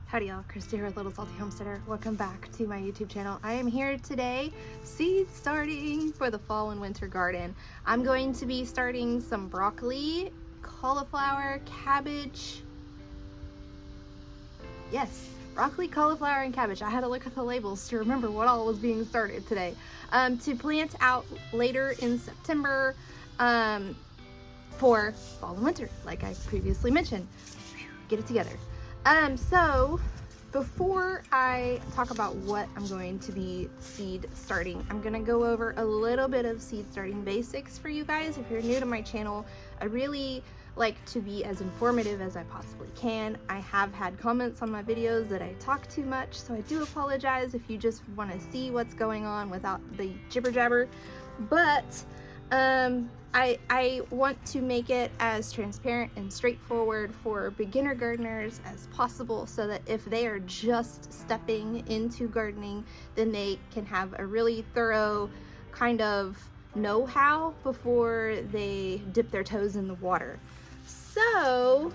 Howdy y'all, Christi here with Little Salty Homesteader. Welcome back to my YouTube channel. I am here today seed starting for the fall and winter garden. I'm going to be starting some broccoli, cauliflower, cabbage. Yes, broccoli, cauliflower, and cabbage. I had to look at the labels to remember what all was being started today. To plant out later in September for fall and winter, like I previously mentioned. Get it together. So before I talk about what I'm going to be seed starting, I'm gonna go over a little bit of seed starting basics for you guys. If you're new to my channel, I really like to be as informative as I possibly can. I have had comments on my videos that I talk too much, so I do apologize if you just want to see what's going on without the jibber jabber. But I want to make it as transparent and straightforward for beginner gardeners as possible, so that if they are just stepping into gardening, then they can have a really thorough kind of know-how before they dip their toes in the water. So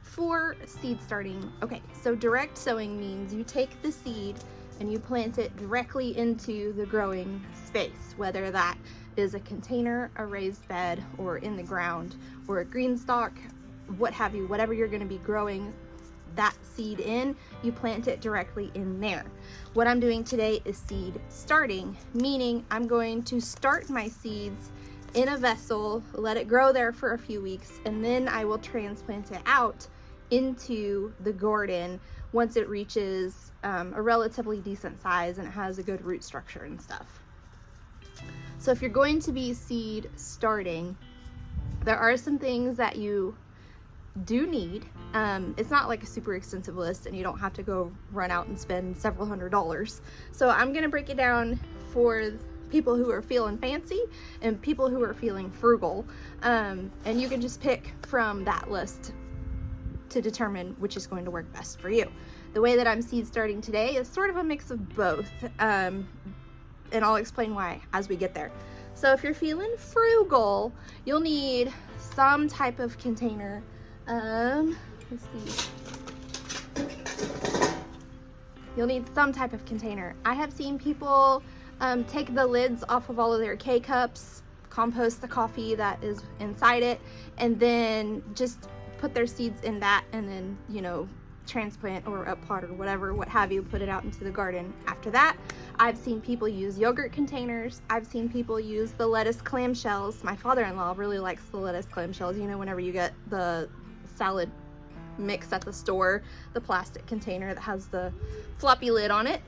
for seed starting, okay, so direct sowing means you take the seed and you plant it directly into the growing space, whether that is a container, a raised bed, or in the ground, or a green stalk, what have you, whatever you're gonna be growing that seed in, you plant it directly in there. What I'm doing today is seed starting, meaning I'm going to start my seeds in a vessel, let it grow there for a few weeks, and then I will transplant it out into the garden once it reaches a relatively decent size and it has a good root structure and stuff. So if you're going to be seed starting, there are some things that you do need. It's not like a super extensive list and you don't have to go run out and spend several $100s. So I'm gonna break it down for people who are feeling fancy and people who are feeling frugal. And you can just pick from that list to determine which is going to work best for you. The way that I'm seed starting today is sort of a mix of both, and I'll explain why as we get there. So if you're feeling frugal, you'll need some type of container. Let's see. You'll need some type of container. I have seen people take the lids off of all of their K-cups, compost the coffee that is inside it, and then just put their seeds in that, and then, you know, transplant or up pot or whatever, what have you, put it out into the garden after that. I've seen people use yogurt containers. I've seen people use the lettuce clamshells. My father-in-law really likes the lettuce clamshells. You know, whenever you get the salad mix at the store, the plastic container that has the floppy lid on it.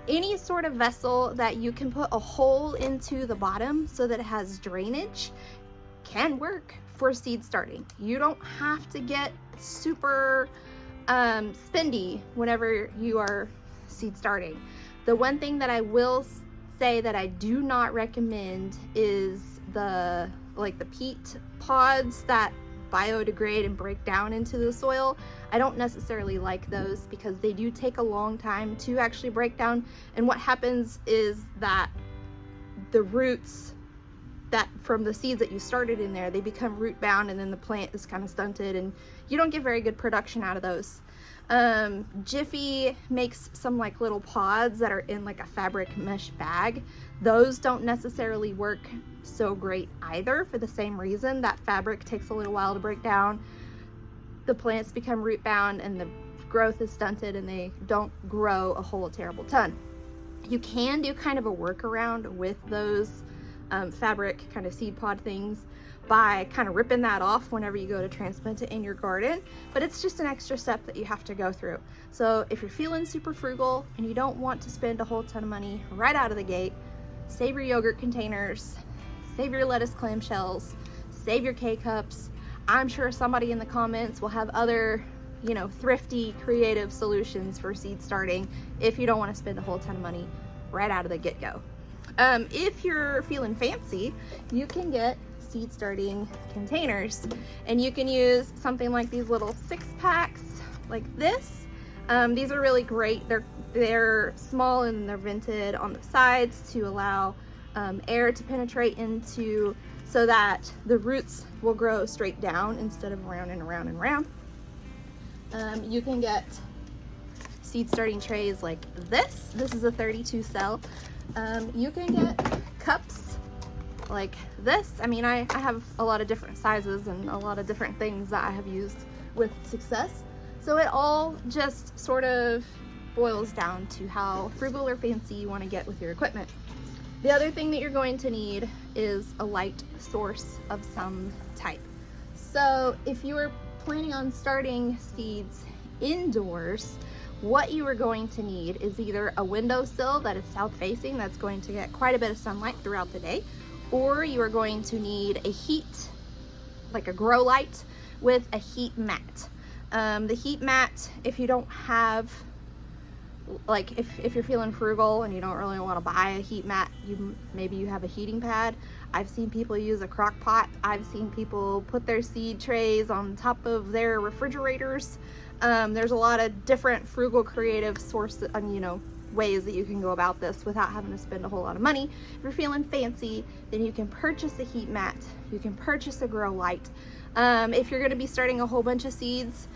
Any sort of vessel that you can put a hole into the bottom so that it has drainage can work for seed starting. You don't have to get super spendy whenever you are seed starting. The one thing that I will say that I do not recommend is the peat pods that biodegrade and break down into the soil. I don't necessarily like those because they do take a long time to actually break down, and what happens is that the roots that from the seeds that you started in there, they become root bound, and then the plant is kind of stunted and you don't get very good production out of those. Jiffy makes some like little pods that are in like a fabric mesh bag. Those don't necessarily work so great either, for the same reason. That fabric takes a little while to break down, the plants become root bound, and the growth is stunted and they don't grow a whole terrible ton. You can do kind of a workaround with those fabric kind of seed pod things by kind of ripping that off whenever you go to transplant it in your garden, but it's just an extra step that you have to go through. So if you're feeling super frugal and you don't want to spend a whole ton of money right out of the gate, save your yogurt containers, save your lettuce clamshells, save your K-cups. I'm sure somebody in the comments will have other, you know, thrifty, creative solutions for seed starting if you don't want to spend a whole ton of money right out of the get-go. If you're feeling fancy, you can get seed starting containers, and you can use something like these little 6-packs like this. These are really great. They're small and they're vented on the sides to allow air to penetrate into, so that the roots will grow straight down instead of around and around and around. You can get seed starting trays like this. This is a 32 cell. You can get cups like this. I mean, I have a lot of different sizes and a lot of different things that I have used with success. So it all just sort of boils down to how frugal or fancy you want to get with your equipment. The other thing that you're going to need is a light source of some type. So if you are planning on starting seeds indoors, what you are going to need is either a windowsill that is south facing, that's going to get quite a bit of sunlight throughout the day, or you are going to need a heat, like a grow light with a heat mat. The heat mat, if you don't have, like if you're feeling frugal and you don't really want to buy a heat mat, maybe you have a heating pad. I've seen people use a crock pot. I've seen people put their seed trays on top of their refrigerators. There's a lot of different frugal creative sources, ways that you can go about this without having to spend a whole lot of money. If you're feeling fancy, then you can purchase a heat mat, you can purchase a grow light. If you're going to be starting a whole bunch of seeds,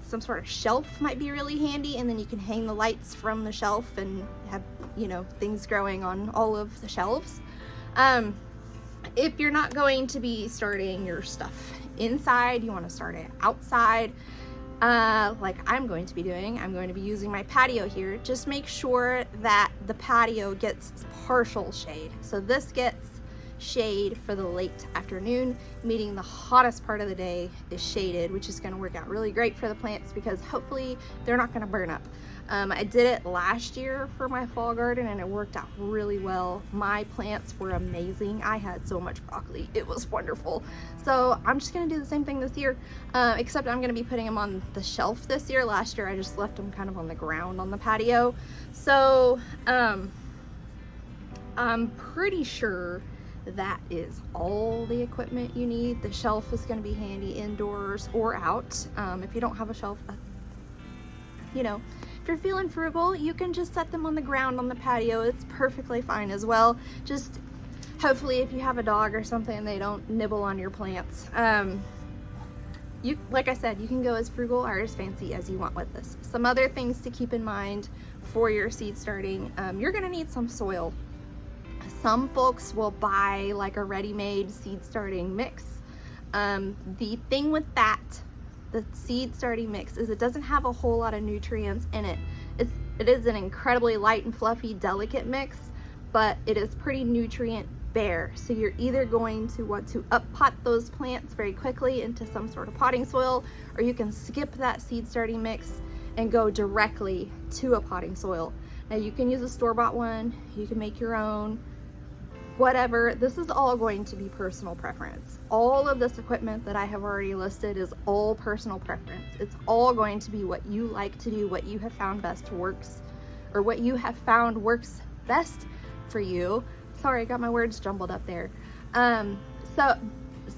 some sort of shelf might be really handy, and then you can hang the lights from the shelf and have things growing on all of the shelves. If you're not going to be starting your stuff inside, you want to start it outside, like I'm going to be doing. I'm going to be using my patio here. Just make sure that the patio gets partial shade. So this gets shade for the late afternoon, meaning the hottest part of the day is shaded, which is going to work out really great for the plants because hopefully they're not going to burn up. I did it last year for my fall garden and it worked out really well. My plants were amazing. I had so much broccoli. It was wonderful. So I'm just going to do the same thing this year, except I'm going to be putting them on the shelf this year. Last year I just left them kind of on the ground on the patio. So I'm pretty sure that is all the equipment you need. The shelf is going to be handy indoors or out. If you don't have a shelf, if you're feeling frugal, you can just set them on the ground on the patio. It's perfectly fine as well. Just hopefully if you have a dog or something, they don't nibble on your plants. Like I said, you can go as frugal or as fancy as you want with this. Some other things to keep in mind for your seed starting, you're going to need some soil. Some folks will buy like a ready-made seed starting mix. The thing with that, the seed starting mix, is it doesn't have a whole lot of nutrients in it. It is an incredibly light and fluffy, delicate mix, but it is pretty nutrient bare. So you're either going to want to up pot those plants very quickly into some sort of potting soil, or you can skip that seed starting mix and go directly to a potting soil. Now you can use a store-bought one, you can make your own, whatever. This is all going to be personal preference. All of this equipment that I have already listed is all personal preference. It's all going to be what you like to do, what you have found best works, or what you have found works best for you. Sorry, I got my words jumbled up there.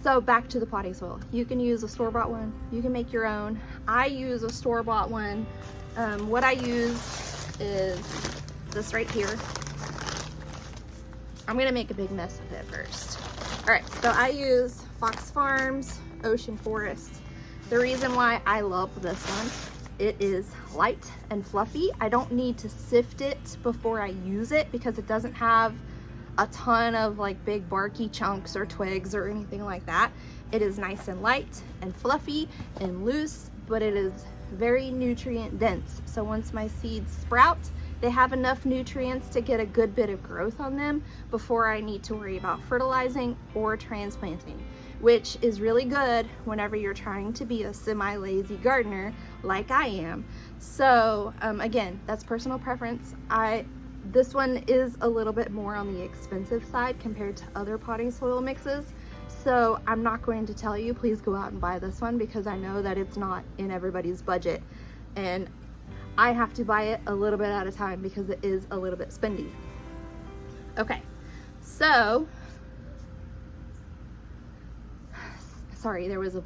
So back to the potting soil. You can use a store-bought one, you can make your own. I use a store-bought one. What I use is this right here. I'm gonna make a big mess with it first. All right, so I use Fox Farms Ocean Forest. The reason why I love this one, it is light and fluffy. I don't need to sift it before I use it because it doesn't have a ton of like big barky chunks or twigs or anything like that. It is nice and light and fluffy and loose, but it is very nutrient dense. So once my seeds sprout, they have enough nutrients to get a good bit of growth on them before I need to worry about fertilizing or transplanting, which is really good whenever you're trying to be a semi-lazy gardener like I am. So again, that's personal preference. This one is a little bit more on the expensive side compared to other potting soil mixes. So I'm not going to tell you, please go out and buy this one, because I know that it's not in everybody's budget. And I have to buy it a little bit at a time because it is a little bit spendy. Okay, so, sorry, there was a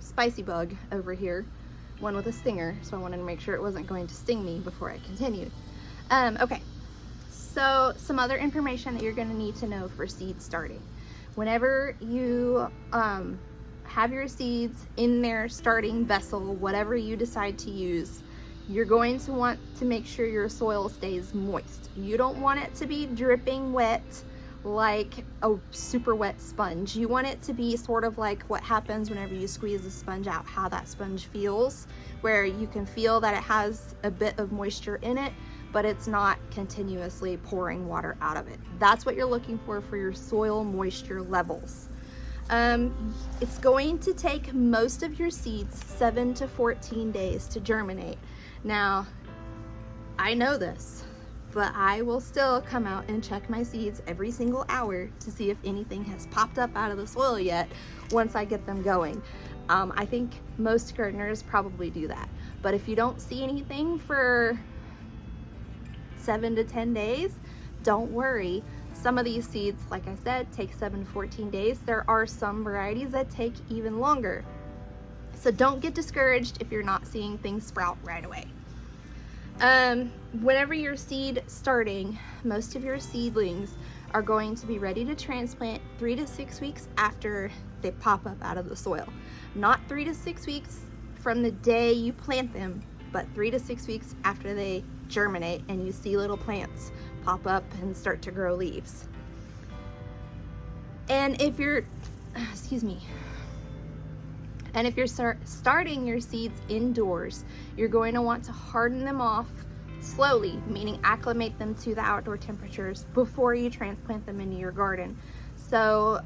spicy bug over here, one with a stinger, so I wanted to make sure it wasn't going to sting me before I continued. Okay, so some other information that you're going to need to know for seed starting. Whenever you have your seeds in their starting vessel, whatever you decide to use, you're going to want to make sure your soil stays moist. You don't want it to be dripping wet like a super wet sponge. You want it to be sort of like what happens whenever you squeeze a sponge out, how that sponge feels, where you can feel that it has a bit of moisture in it, but it's not continuously pouring water out of it. That's what you're looking for your soil moisture levels. It's going to take most of your seeds 7 to 14 days to germinate. Now, I know this, but I will still come out and check my seeds every single hour to see if anything has popped up out of the soil yet once I get them going. I think most gardeners probably do that, but if you don't see anything for 7 to 10 days, don't worry. Some of these seeds, like I said, take 7 to 14 days. There are some varieties that take even longer. So don't get discouraged if you're not seeing things sprout right away. Whenever your seed starting, most of your seedlings are going to be ready to transplant 3 to 6 weeks after they pop up out of the soil. Not 3 to 6 weeks from the day you plant them, but 3 to 6 weeks after they germinate and you see little plants pop up and start to grow leaves. And if you're, starting your seeds indoors, you're going to want to harden them off slowly, meaning acclimate them to the outdoor temperatures before you transplant them into your garden. So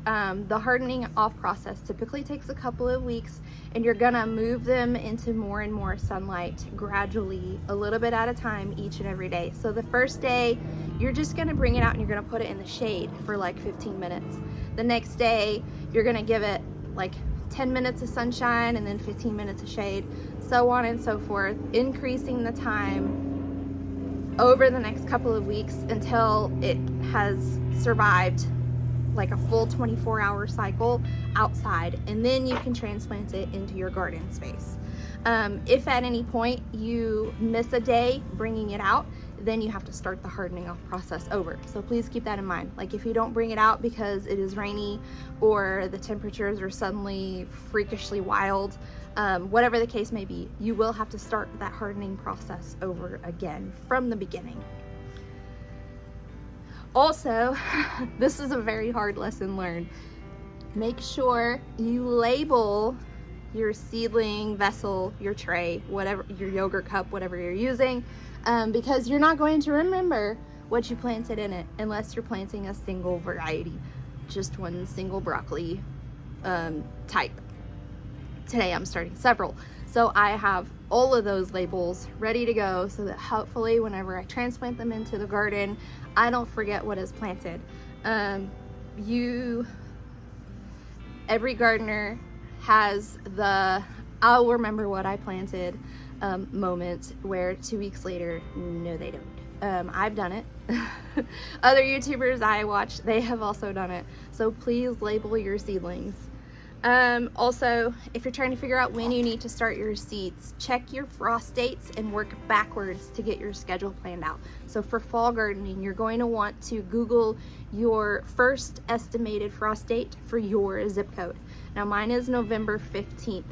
the hardening off process typically takes a couple of weeks, and you're gonna move them into more and more sunlight gradually, a little bit at a time, each and every day. So the first day, you're just gonna bring it out and you're gonna put it in the shade for like 15 minutes. The next day, you're gonna give it like 10 minutes of sunshine and then 15 minutes of shade, so on and so forth, increasing the time over the next couple of weeks until it has survived like a full 24-hour cycle outside, and then you can transplant it into your garden space. If at any point you miss a day bringing it out, then you have to start the hardening off process over. So please keep that in mind. Like if you don't bring it out because it is rainy or the temperatures are suddenly freakishly wild, whatever the case may be, you will have to start that hardening process over again from the beginning. Also, this is a very hard lesson learned. Make sure you label your seedling vessel, your tray, whatever, your yogurt cup, whatever you're using, because you're not going to remember what you planted in it unless you're planting a single variety, just one single broccoli type. Today I'm starting several, so I have all of those labels ready to go so that hopefully whenever I transplant them into the garden, I don't forget what is planted. Every gardener has the I'll remember what I planted moment where 2 weeks later, no they don't. I've done it. Other YouTubers I watch, they have also done it. So please label your seedlings. Also, if you're trying to figure out when you need to start your seeds, check your frost dates and work backwards to get your schedule planned out. So for fall gardening, you're going to want to Google your first estimated frost date for your zip code. Now mine is November 15th,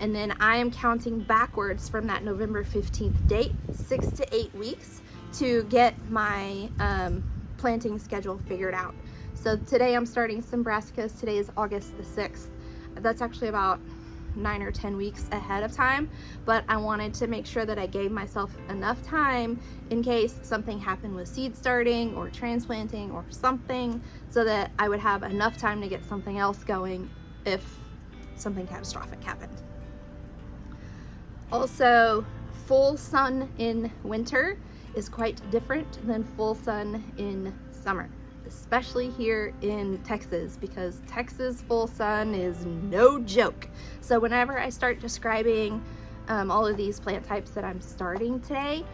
and then I am counting backwards from that November 15th date, 6 to 8 weeks, to get my planting schedule figured out. So today I'm starting some brassicas. Today is August the 6th. That's actually about 9 or 10 weeks ahead of time, but I wanted to make sure that I gave myself enough time in case something happened with seed starting or transplanting or something, so that I would have enough time to get something else going if something catastrophic happened. Also, full sun in winter is quite different than full sun in summer, especially here in Texas, because Texas full sun is no joke. So whenever I start describing all of these plant types that I'm starting today,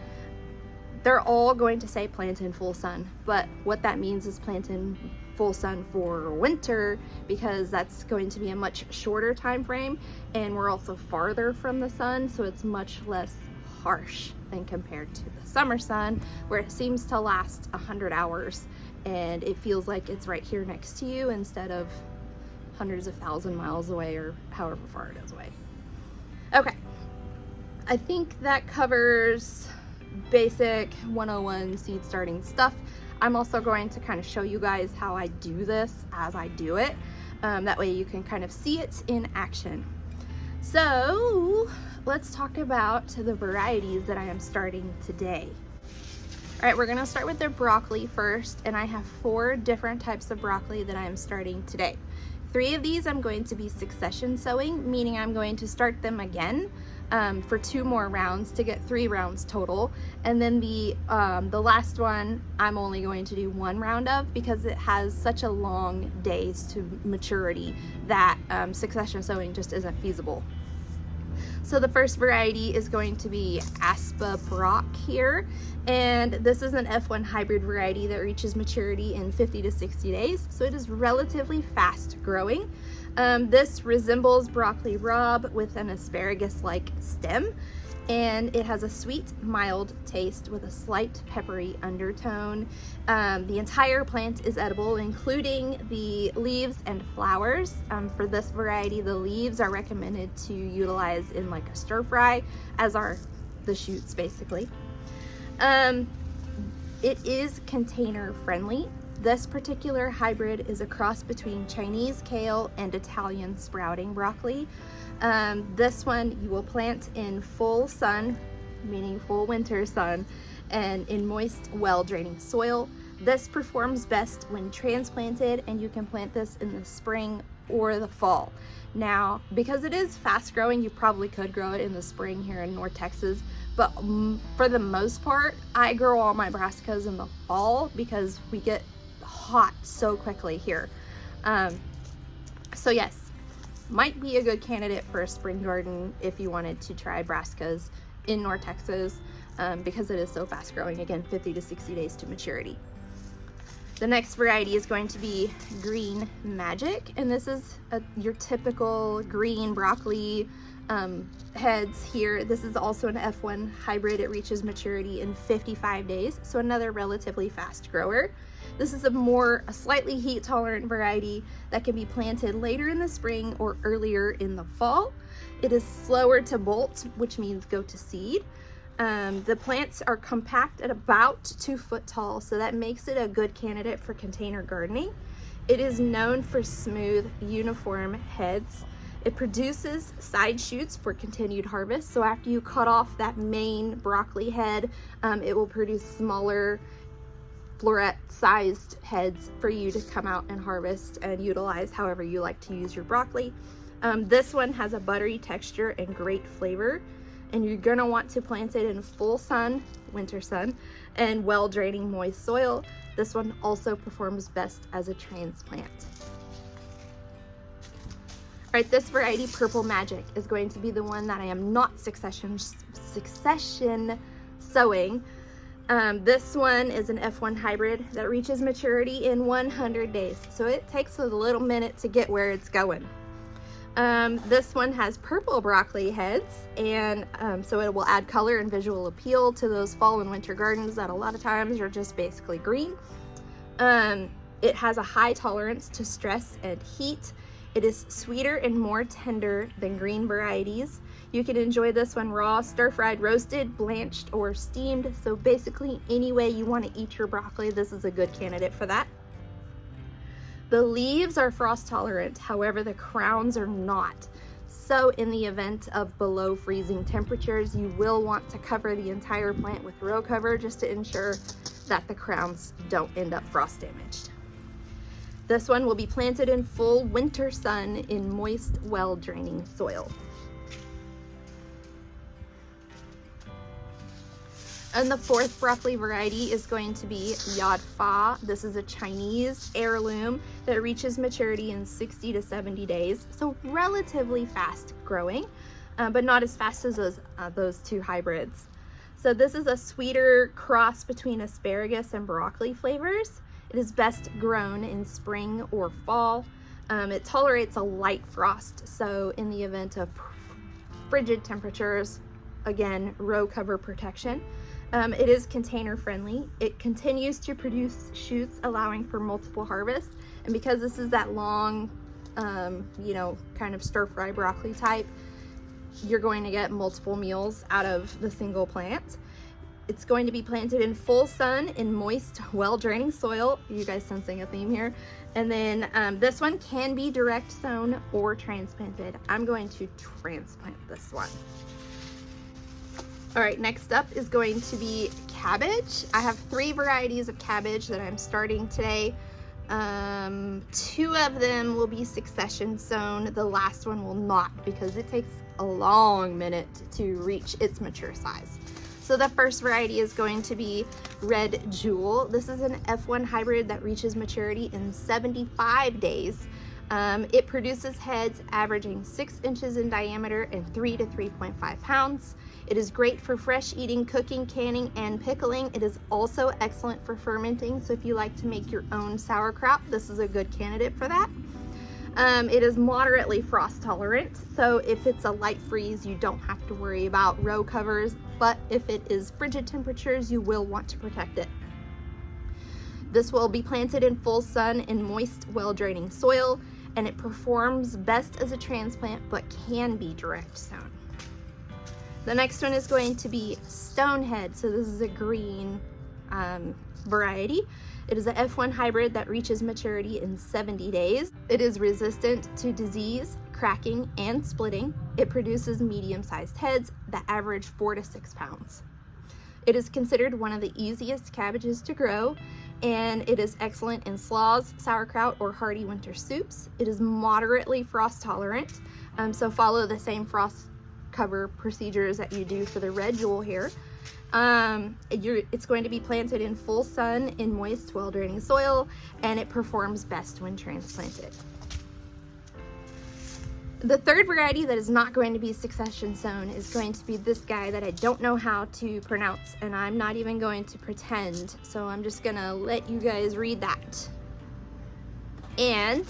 they're all going to say plant in full sun, but what that means is plant in full sun for winter, because that's going to be a much shorter time frame, and we're also farther from the sun, so it's much less harsh than compared to the summer sun, where it seems to last 100 hours and it feels like it's right here next to you instead of hundreds of thousand miles away or however far it is away. Okay, I think that covers basic 101 seed starting stuff. I'm also going to kind of show you guys how I do this as I do it. That way you can kind of see it in action. So let's talk about the varieties that I am starting today. All right, we're gonna start with the broccoli first, and I have 4 different types of broccoli that I am starting today. 3 of these I'm going to be succession sowing, meaning I'm going to start them again for 2 more rounds to get 3 rounds total. And then the last one I'm only going to do 1 round of because it has such a long days to maturity that succession sowing just isn't feasible. So the first variety is going to be Aspa Brock here, and this is an F1 hybrid variety that reaches maturity in 50 to 60 days, so it is relatively fast growing. This resembles broccoli rabe with an asparagus-like stem, and it has a sweet, mild taste with a slight peppery undertone. The entire plant is edible, including the leaves and flowers. For this variety, the leaves are recommended to utilize in like a stir fry, as are the shoots basically. It is container friendly. This particular hybrid is a cross between Chinese kale and Italian sprouting broccoli. This one you will plant in full sun, meaning full winter sun, and in moist, well-draining soil. This performs best when transplanted, and you can plant this in the spring or the fall. Now, because it is fast growing, you probably could grow it in the spring here in North Texas, but for the most part, I grow all my brassicas in the fall because we get hot so quickly here. So yes, might be a good candidate for a spring garden if you wanted to try brassicas in North Texas, because it is so fast growing, again 50 to 60 days to maturity. The next variety is going to be Green Magic, and this is your typical green broccoli heads here. This is also an F1 hybrid. It reaches maturity in 55 days, so another relatively fast grower. This is a slightly heat tolerant variety that can be planted later in the spring or earlier in the fall. It is slower to bolt, which means go to seed. The plants are compact at about 2 foot tall, so that makes it a good candidate for container gardening. It is known for smooth, uniform heads. It produces side shoots for continued harvest, so after you cut off that main broccoli head, it will produce smaller floret-sized heads for you to come out and harvest and utilize however you like to use your broccoli. This one has a buttery texture and great flavor, and you're gonna want to plant it in full sun, winter sun, and well-draining moist soil. This one also performs best as a transplant. All right, this variety, Purple Magic, is going to be the one that I am not succession sowing. This one is an F1 hybrid that reaches maturity in 100 days, so it takes a little minute to get where it's going. This one has purple broccoli heads, and so it will add color and visual appeal to those fall and winter gardens that a lot of times are just basically green. It has a high tolerance to stress and heat. It is sweeter and more tender than green varieties. You can enjoy this one raw, stir-fried, roasted, blanched, or steamed. So basically any way you want to eat your broccoli, this is a good candidate for that. The leaves are frost tolerant, however the crowns are not. So in the event of below freezing temperatures, you will want to cover the entire plant with row cover just to ensure that the crowns don't end up frost damaged. This one will be planted in full winter sun in moist, well-draining soil. And the fourth broccoli variety is going to be Yad Fa. This is a Chinese heirloom that reaches maturity in 60 to 70 days, so relatively fast growing, but not as fast as those 2 hybrids. So this is a sweeter cross between asparagus and broccoli flavors. It is best grown in spring or fall. It tolerates a light frost, so in the event of frigid temperatures, again, row cover protection. It is container friendly. It continues to produce shoots, allowing for multiple harvests. And because this is that long you know, kind of stir fry broccoli type, you're going to get multiple meals out of the single plant. It's going to be planted in full sun in moist, well-draining soil. You guys sensing a theme here? And then this one can be direct sown or transplanted. I'm going to transplant this one. All right, next up is going to be cabbage. I have 3 varieties of cabbage that I'm starting today. 2 of them will be succession sown. The last one will not, because it takes a long minute to reach its mature size. So the first variety is going to be Red Jewel. This is an F1 hybrid that reaches maturity in 75 days. It produces heads averaging 6 inches in diameter and 3 to 3.5 pounds. It is great for fresh eating, cooking, canning, and pickling. It is also excellent for fermenting, so if you like to make your own sauerkraut, this is a good candidate for that. It is moderately frost tolerant, so if it's a light freeze, you don't have to worry about row covers, but if it is frigid temperatures, you will want to protect it. This will be planted in full sun in moist, well-draining soil, and it performs best as a transplant, but can be direct sown. The next one is going to be Stonehead. So this is a green variety. It is an F1 hybrid that reaches maturity in 70 days. It is resistant to disease, cracking, and splitting. It produces medium-sized heads that average 4 to 6 pounds. It is considered one of the easiest cabbages to grow, and it is excellent in slaws, sauerkraut, or hearty winter soups. It is moderately frost tolerant, so follow the same frost cover procedures that you do for the Red Jewel here. It's going to be planted in full sun in moist, well-draining soil, and it performs best when transplanted. The third variety that is not going to be succession sown is going to be this guy that I don't know how to pronounce, and I'm not even going to pretend, so I'm just gonna let you guys read that. And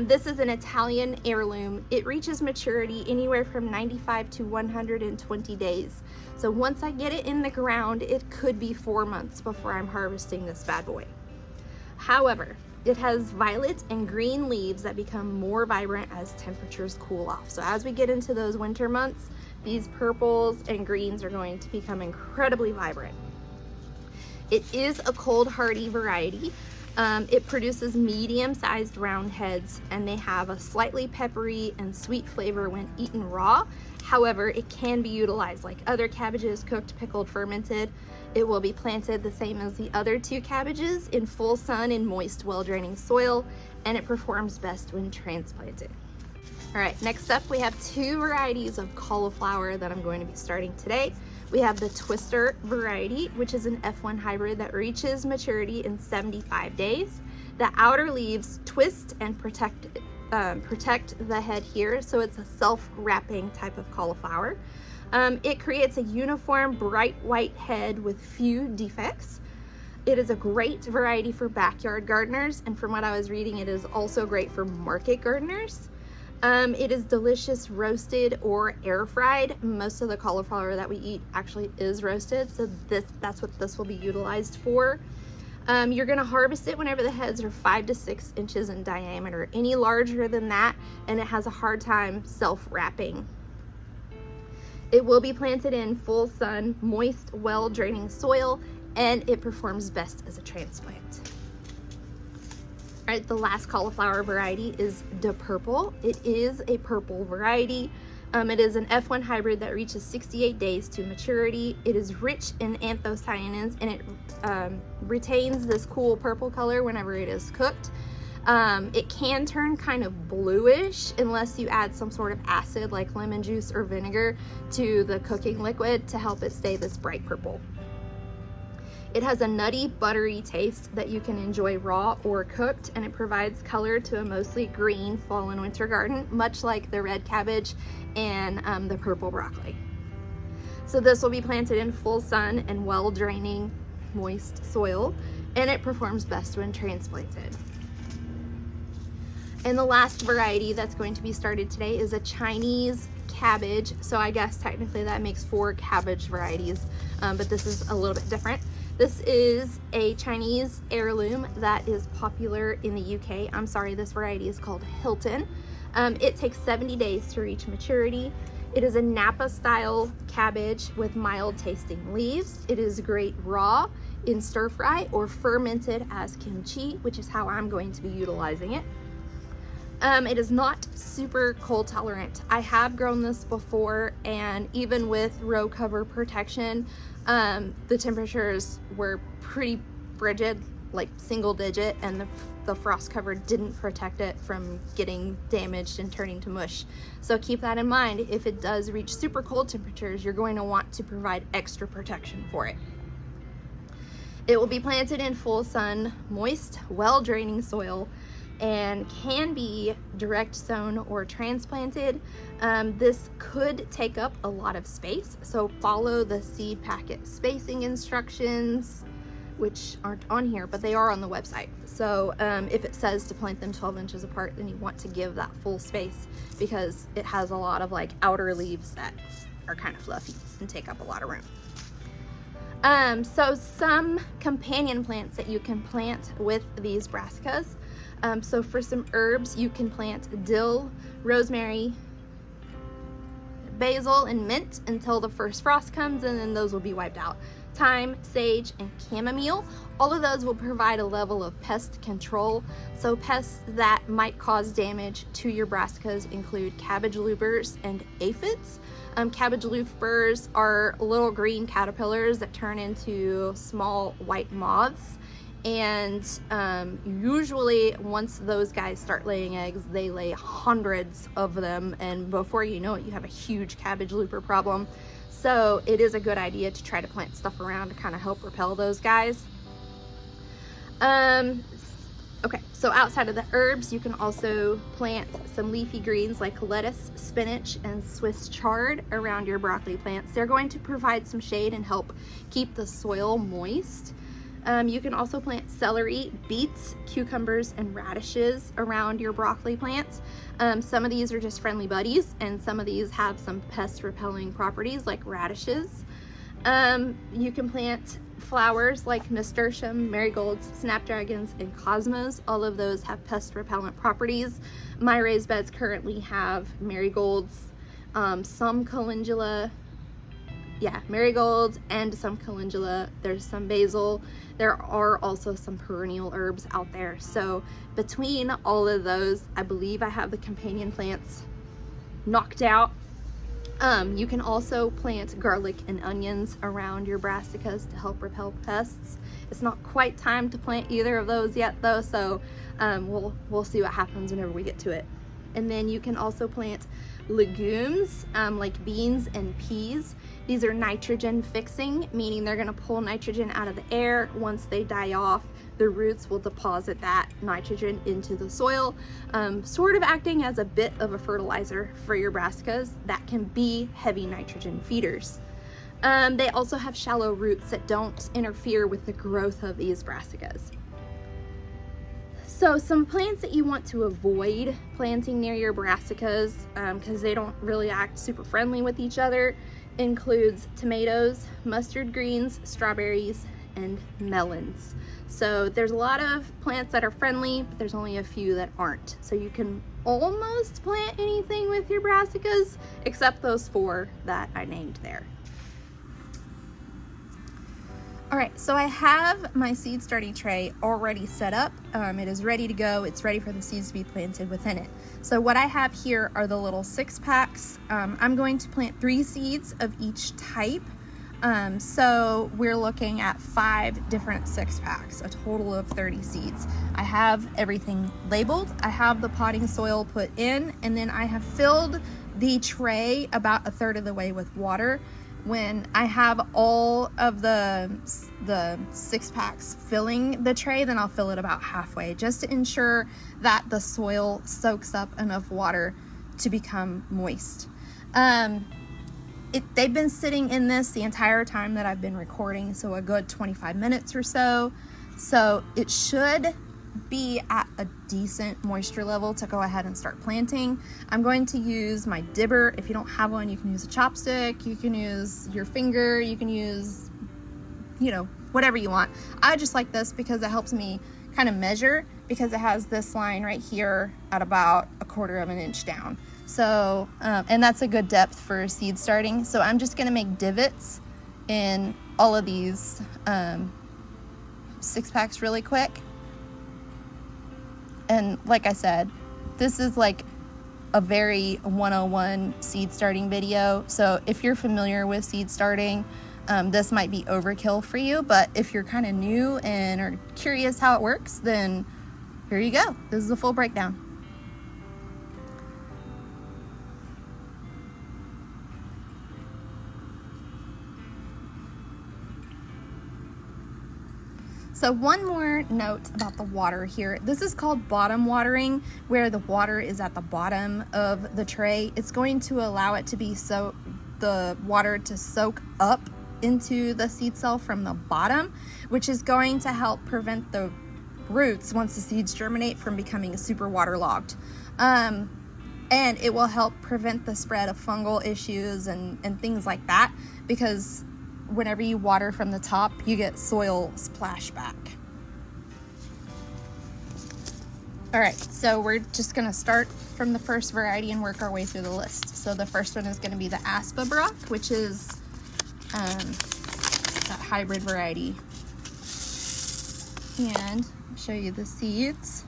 this is an Italian heirloom. It reaches maturity anywhere from 95 to 120 days. So once I get it in the ground, it could be 4 months before I'm harvesting this bad boy. However, it has violet and green leaves that become more vibrant as temperatures cool off. So as we get into those winter months, these purples and greens are going to become incredibly vibrant. It is a cold hardy variety. It produces medium-sized round heads, and they have a slightly peppery and sweet flavor when eaten raw. However, it can be utilized like other cabbages, cooked, pickled, fermented. It will be planted the same as the other 2 cabbages in full sun in moist, well-draining soil, and it performs best when transplanted. All right, next up we have 2 varieties of cauliflower that I'm going to be starting today. We have the Twister variety, which is an F1 hybrid that reaches maturity in 75 days. The outer leaves twist and protect the head here, so it's a self-wrapping type of cauliflower. It creates a uniform bright white head with few defects. It is a great variety for backyard gardeners, and from what I was reading, it is also great for market gardeners. It is delicious roasted or air fried. Most of the cauliflower that we eat actually is roasted, so that's what this will be utilized for. You're going to harvest it whenever the heads are 5 to 6 inches in diameter. Any larger than that, and it has a hard time self-wrapping. It will be planted in full sun, moist, well-draining soil, and it performs best as a transplant. All right, the last cauliflower variety is De Purple. It is a purple variety. It is an F1 hybrid that reaches 68 days to maturity. It is rich in anthocyanins, and it retains this cool purple color whenever it is cooked. It can turn kind of bluish unless you add some sort of acid like lemon juice or vinegar to the cooking liquid to help it stay this bright purple. It has a nutty, buttery taste that you can enjoy raw or cooked, and it provides color to a mostly green fall and winter garden, much like the red cabbage and the purple broccoli. So this will be planted in full sun and well-draining, moist soil, and it performs best when transplanted. And the last variety that's going to be started today is a Chinese cabbage. So I guess technically that makes 4 cabbage varieties, but this is a little bit different. This is a Chinese heirloom that is popular in the UK. I'm sorry, this variety is called Hilton. It takes 70 days to reach maturity. It is a Napa style cabbage with mild tasting leaves. It is great raw in stir fry or fermented as kimchi, which is how I'm going to be utilizing it. It is not super cold tolerant. I have grown this before, and even with row cover protection, the temperatures were pretty frigid, like single digit, and the frost cover didn't protect it from getting damaged and turning to mush. So keep that in mind. If it does reach super cold temperatures, you're going to want to provide extra protection for it. It will be planted in full sun, moist, well-draining soil, and can be direct sown or transplanted. This could take up a lot of space, so follow the seed packet spacing instructions, which aren't on here, but they are on the website. So if it says to plant them 12 inches apart, then you want to give that full space, because it has a lot of like outer leaves that are kind of fluffy and take up a lot of room. So some companion plants that you can plant with these brassicas. So for some herbs, you can plant dill, rosemary, basil, and mint until the first frost comes, and then those will be wiped out. Thyme, sage, and chamomile. All of those will provide a level of pest control. So pests that might cause damage to your brassicas include cabbage loopers and aphids. Cabbage loopers are little green caterpillars that turn into small white moths. And usually once those guys start laying eggs, they lay hundreds of them, and before you know it, you have a huge cabbage looper problem. So it is a good idea to try to plant stuff around to kind of help repel those guys. Okay, so outside of the herbs, you can also plant some leafy greens like lettuce, spinach, and Swiss chard around your broccoli plants. They're going to provide some shade and help keep the soil moist. You can also plant celery, beets, cucumbers, and radishes around your broccoli plants. Some of these are just friendly buddies, and some of these have some pest repelling properties like radishes. You can plant flowers like nasturtium, marigolds, snapdragons, and cosmos. All of those have pest repellent properties. My raised beds currently have marigolds, some calendula, marigolds, and some calendula. There's some basil. There are also some perennial herbs out there. So between all of those, I believe I have the companion plants knocked out. You can also plant garlic and onions around your brassicas to help repel pests. It's not quite time to plant either of those yet though, so we'll see what happens whenever we get to it. And then you can also plant legumes like beans and peas. These are nitrogen fixing, meaning they're going to pull nitrogen out of the air. Once they die off, the roots will deposit that nitrogen into the soil, sort of acting as a bit of a fertilizer for your brassicas that can be heavy nitrogen feeders. They also have shallow roots that don't interfere with the growth of these brassicas. So some plants that you want to avoid planting near your brassicas because they don't really act super friendly with each other includes tomatoes, mustard greens, strawberries, and melons. So there's a lot of plants that are friendly, but there's only a few that aren't. So you can almost plant anything with your brassicas except those 4 that I named there. All right, so I have my seed starting tray already set up. It is ready to go. It's ready for the seeds to be planted within it. So what I have here are the little 6-packs. I'm going to plant 3 seeds of each type. So we're looking at 5 different 6-packs, a total of 30 seeds. I have everything labeled. I have the potting soil put in, and then I have filled the tray about 1/3 of the way with water. When I have all of the 6-packs filling the tray, then I'll fill it about halfway just to ensure that the soil soaks up enough water to become moist. They've been sitting in this the entire time that I've been recording, so a good 25 minutes or so. So it should be at a decent moisture level to go ahead and start planting. I'm going to use my dibber. If you don't have one, you can use a chopstick, you can use your finger, you can use, whatever you want. I just like this because it helps me kind of measure, because it has this line right here at about 1/4 of an inch down. So, and that's a good depth for seed starting. So I'm just gonna make divots in all of these 6-packs really quick. And like I said, this is like a very 101 seed starting video. So if you're familiar with seed starting, this might be overkill for you, but if you're kind of new and are curious how it works, then here you go. This is a full breakdown. So one more note about the water here. This is called bottom watering, where the water is at the bottom of the tray. It's going to allow it to be the water to soak up into the seed cell from the bottom, which is going to help prevent the roots, once the seeds germinate, from becoming super waterlogged. And it will help prevent the spread of fungal issues and things like that, because whenever you water from the top, you get soil splashback. All right, so we're just gonna start from the first variety and work our way through the list. So the first one is gonna be the Aspa Brock, which is that hybrid variety. And I'll show you the seeds.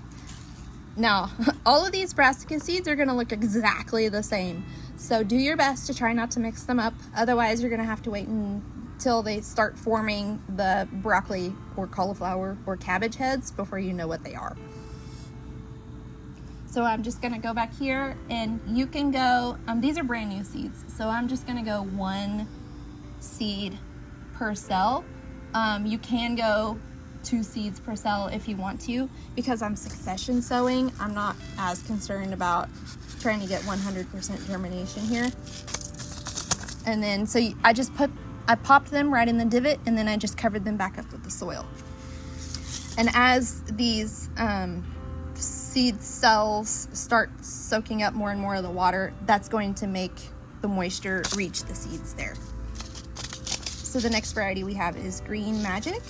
Now, all of these Brassica seeds are gonna look exactly the same. So do your best to try not to mix them up. Otherwise, you're gonna have to wait until they start forming the broccoli or cauliflower or cabbage heads before you know what they are. So I'm just gonna go back here, and you can go, these are brand new seeds. So I'm just gonna go 1 seed per cell. You can go 2 seeds per cell if you want to. Because I'm succession sowing, I'm not as concerned about trying to get 100% germination here. And then, so I popped them right in the divot, and then I just covered them back up with the soil. And as these seed cells start soaking up more and more of the water, that's going to make the moisture reach the seeds there. So the next variety we have is Green Magic.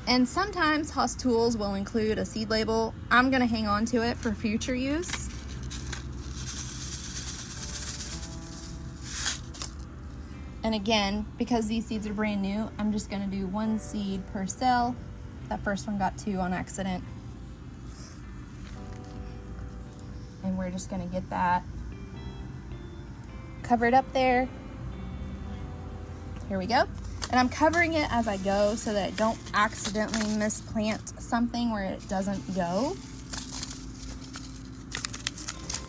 And sometimes Haas Tools will include a seed label. I'm gonna hang on to it for future use. And again, because these seeds are brand new, I'm just gonna do 1 seed per cell. That first one got 2 on accident. And we're just gonna get that covered up there. Here we go. And I'm covering it as I go so that I don't accidentally misplant something where it doesn't go.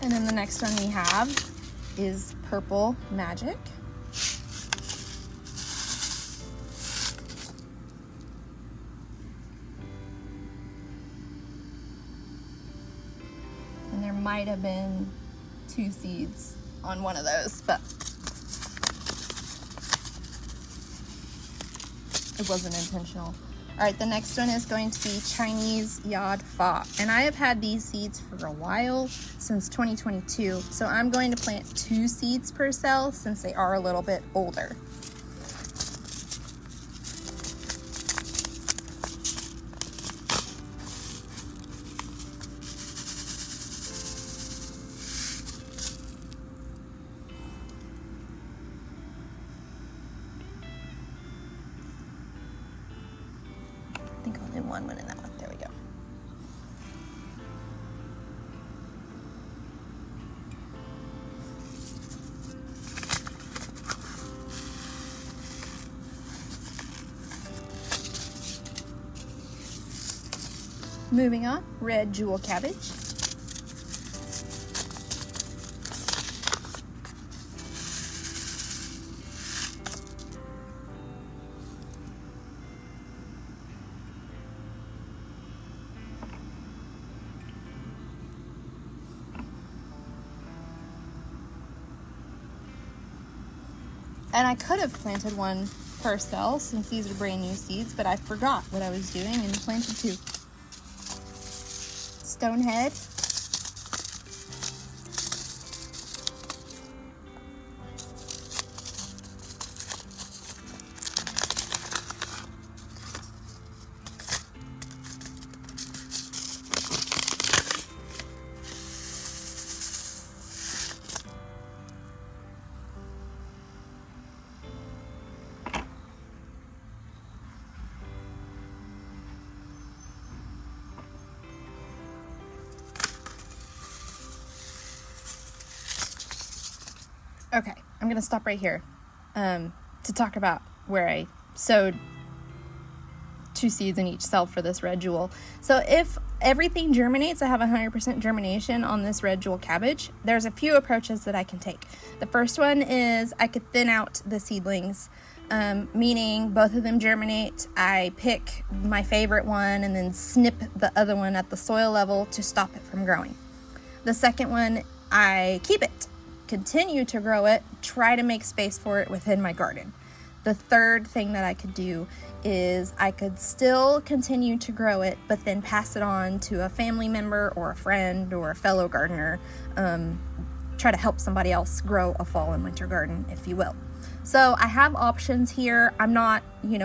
And then the next one we have is Purple Magic. And there might have been 2 seeds on one of those, but it wasn't intentional. All right, the next one is going to be Chinese Yod Fa. And I have had these seeds for a while, since 2022. So I'm going to plant 2 seeds per cell since they are a little bit older. I think only one went in that one. There we go. Moving on, red jewel cabbage. And I could have planted 1 per cell since these are brand new seeds, but I forgot what I was doing and planted 2. Stonehead. Okay, I'm gonna stop right here to talk about where I sowed 2 seeds in each cell for this red jewel. So if everything germinates, I have 100% germination on this red jewel cabbage. There's a few approaches that I can take. The first one is I could thin out the seedlings, meaning both of them germinate. I pick my favorite one and then snip the other one at the soil level to stop it from growing. The second one, I keep it, continue to grow it, try to make space for it within my garden. The third thing that I could do is I could still continue to grow it, but then pass it on to a family member or a friend or a fellow gardener. Try to help somebody else grow a fall and winter garden, if you will. So I have options here. I'm not,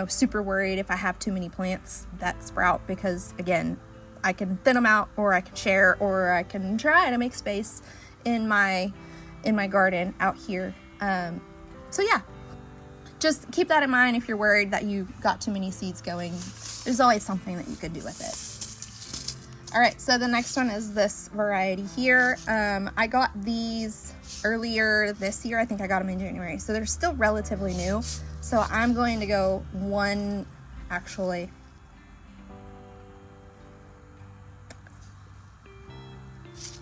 super worried if I have too many plants that sprout, because again, I can thin them out, or I can share, or I can try to make space in my garden out here. So yeah. Just keep that in mind if you're worried that you got too many seeds going. There's always something that you could do with it. All right, so the next one is this variety here. I got these earlier this year. I think I got them in January. So they're still relatively new. So I'm going to go one, actually.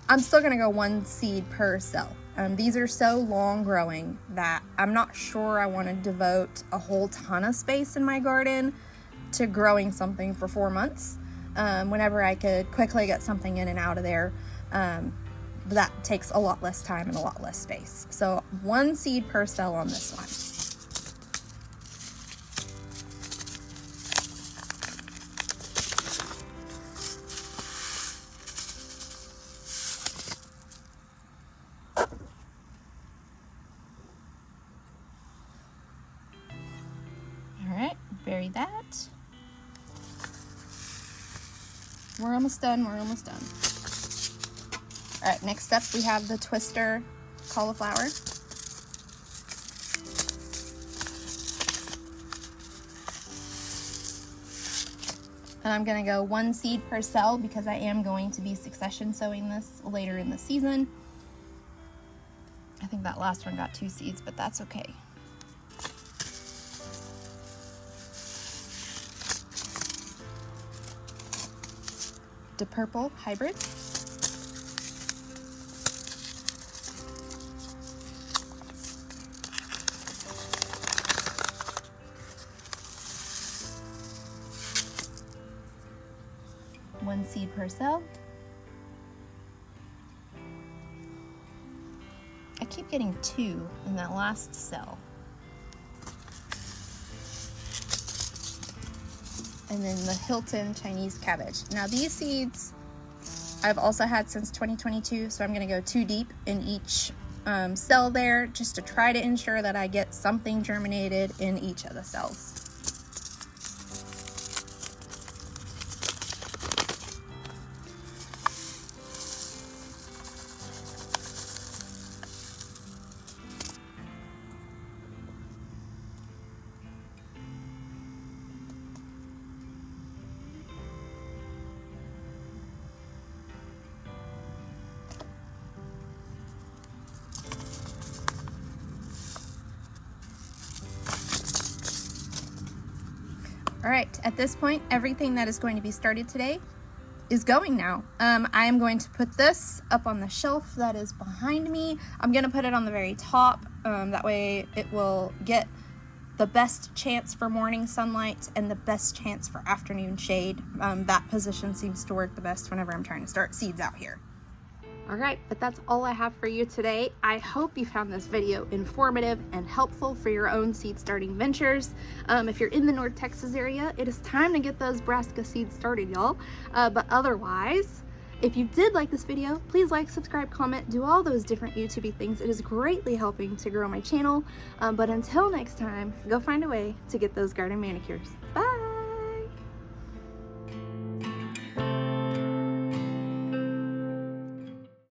I'm still going to go 1 seed per cell. These are so long growing that I'm not sure I want to devote a whole ton of space in my garden to growing something for 4 months. Whenever I could quickly get something in and out of there, that takes a lot less time and a lot less space. So 1 seed per cell on this one. Bury that. We're almost done. All right, next up we have the twister cauliflower. And I'm gonna go 1 seed per cell because I am going to be succession sowing this later in the season. I think that last one got 2 seeds, but that's okay. The purple hybrid. One seed per cell. I keep getting 2 in that last cell. And then the Hilton Chinese cabbage. Now these seeds I've also had since 2022, so I'm gonna go 2 deep in each cell there, just to try to ensure that I get something germinated in each of the cells. All right, at this point, everything that is going to be started today is going now. I am going to put this up on the shelf that is behind me. I'm gonna put it on the very top. That way it will get the best chance for morning sunlight and the best chance for afternoon shade. That position seems to work the best whenever I'm trying to start seeds out here. All right, but that's all I have for you today. I hope you found this video informative and helpful for your own seed starting ventures. If you're in the North Texas area, it is time to get those brassica seeds started, y'all. But otherwise, if you did like this video, please like, subscribe, comment, do all those different YouTube-y things. It is greatly helping to grow my channel. But until next time, go find a way to get those garden manicures.